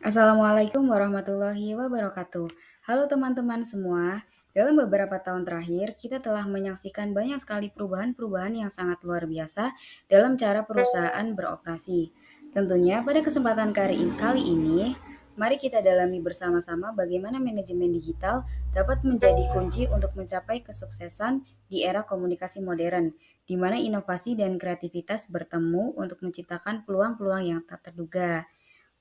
Assalamualaikum warahmatullahi wabarakatuh. Halo teman-teman semua. Dalam beberapa tahun terakhir, kita telah menyaksikan banyak sekali perubahan-perubahan yang sangat luar biasa dalam cara perusahaan beroperasi. Tentunya pada kesempatan kali ini, mari kita dalami bersama-sama bagaimana manajemen digital dapat menjadi kunci untuk mencapai kesuksesan di era komunikasi modern, di mana inovasi dan kreativitas bertemu untuk menciptakan peluang-peluang yang tak terduga.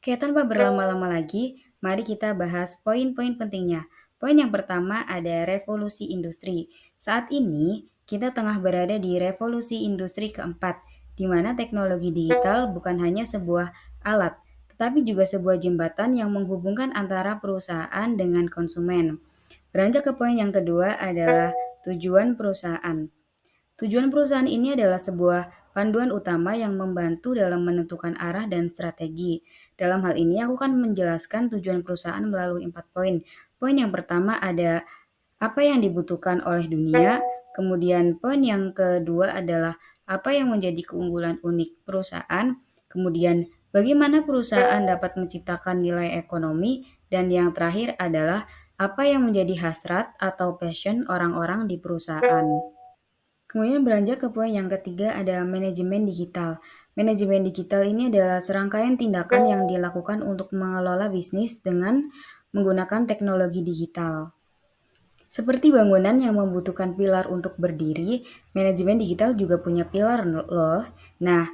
Oke, tanpa berlama-lama lagi, mari kita bahas poin-poin pentingnya. Poin yang pertama ada revolusi industri. Saat ini, kita tengah berada di revolusi industri keempat, di mana teknologi digital bukan hanya sebuah alat, tetapi juga sebuah jembatan yang menghubungkan antara perusahaan dengan konsumen. Beranjak ke poin yang kedua adalah tujuan perusahaan. Tujuan perusahaan ini adalah sebuah panduan utama yang membantu dalam menentukan arah dan strategi. Dalam hal ini, aku akan menjelaskan tujuan perusahaan melalui 4 poin. Poin yang pertama ada apa yang dibutuhkan oleh dunia, kemudian poin yang kedua adalah apa yang menjadi keunggulan unik perusahaan, kemudian bagaimana perusahaan dapat menciptakan nilai ekonomi, dan yang terakhir adalah apa yang menjadi hasrat atau passion orang-orang di perusahaan. Kemudian beranjak ke poin yang ketiga ada manajemen digital. Manajemen digital ini adalah serangkaian tindakan yang dilakukan untuk mengelola bisnis dengan menggunakan teknologi digital. Seperti bangunan yang membutuhkan pilar untuk berdiri, manajemen digital juga punya pilar loh. Nah,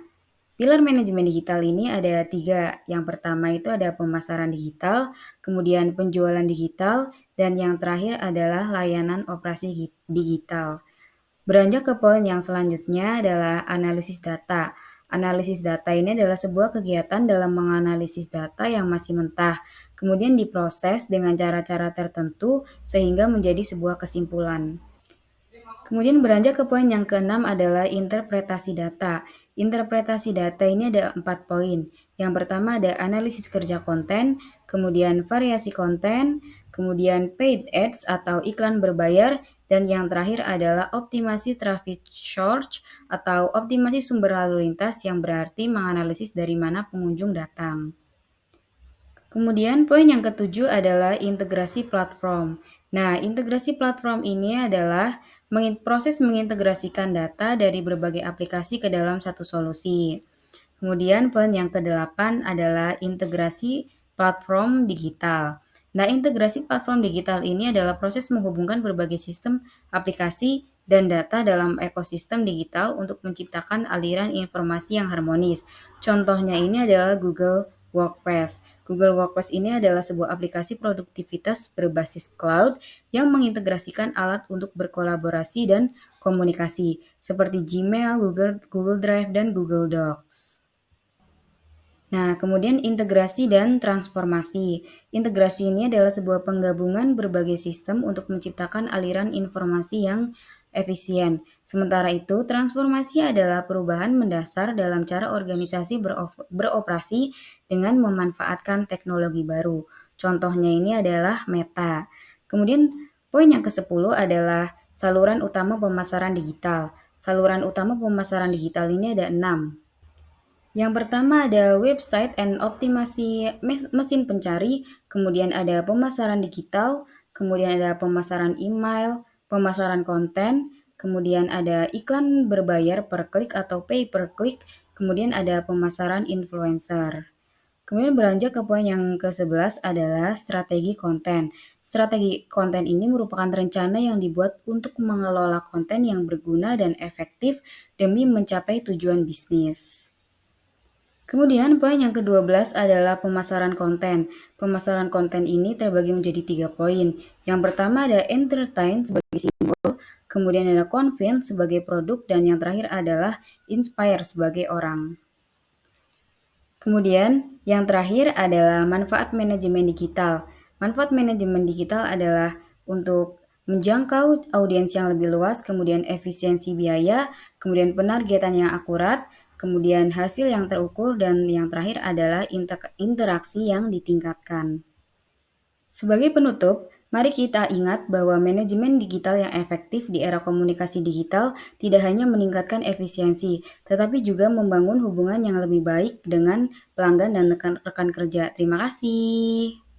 pilar manajemen digital ini ada 3. Yang pertama itu ada pemasaran digital, kemudian penjualan digital, dan yang terakhir adalah layanan operasi digital. Beranjak ke poin yang selanjutnya adalah analisis data. Analisis data ini adalah sebuah kegiatan dalam menganalisis data yang masih mentah, kemudian diproses dengan cara-cara tertentu sehingga menjadi sebuah kesimpulan. Kemudian beranjak ke poin yang keenam adalah interpretasi data. Interpretasi data ini ada 4 poin. Yang pertama ada analisis kerja konten, kemudian variasi konten, kemudian paid ads atau iklan berbayar, dan yang terakhir adalah optimasi traffic source atau optimasi sumber lalu lintas yang berarti menganalisis dari mana pengunjung datang. Kemudian poin yang ketujuh adalah integrasi platform. Nah, integrasi platform ini adalah proses mengintegrasikan data dari berbagai aplikasi ke dalam satu solusi. Kemudian poin yang kedelapan adalah integrasi platform digital. Nah, integrasi platform digital ini adalah proses menghubungkan berbagai sistem, aplikasi, dan data dalam ekosistem digital untuk menciptakan aliran informasi yang harmonis. Contohnya ini adalah Google Workspace. Google Workspace ini adalah sebuah aplikasi produktivitas berbasis cloud yang mengintegrasikan alat untuk berkolaborasi dan komunikasi, seperti Gmail, Google Drive, dan Google Docs. Nah, kemudian integrasi dan transformasi. Integrasi ini adalah sebuah penggabungan berbagai sistem untuk menciptakan aliran informasi yang efisien. Sementara itu, transformasi adalah perubahan mendasar dalam cara organisasi beroperasi dengan memanfaatkan teknologi baru. Contohnya ini adalah Meta. Kemudian, poin yang ke-10 adalah saluran utama pemasaran digital. Saluran utama pemasaran digital ini ada 6. Yang pertama ada website and optimasi mesin pencari, kemudian ada pemasaran digital, kemudian ada pemasaran email, pemasaran konten, kemudian ada iklan berbayar per klik atau pay per click, kemudian ada pemasaran influencer. Kemudian beranjak ke poin yang ke-11 adalah strategi konten. Strategi konten ini merupakan rencana yang dibuat untuk mengelola konten yang berguna dan efektif demi mencapai tujuan bisnis. Kemudian poin yang ke-12 adalah pemasaran konten. Pemasaran konten ini terbagi menjadi 3 poin. Yang pertama ada entertain sebagai simbol, kemudian ada convince sebagai produk, dan yang terakhir adalah inspire sebagai orang. Kemudian yang terakhir adalah manfaat manajemen digital. Manfaat manajemen digital adalah untuk menjangkau audiens yang lebih luas, kemudian efisiensi biaya, kemudian penargetan yang akurat, kemudian hasil yang terukur, dan yang terakhir adalah interaksi yang ditingkatkan. Sebagai penutup, Mari kita ingat bahwa manajemen digital yang efektif di era komunikasi digital tidak hanya meningkatkan efisiensi, tetapi juga membangun hubungan yang lebih baik dengan pelanggan dan rekan rekan kerja. Terima kasih.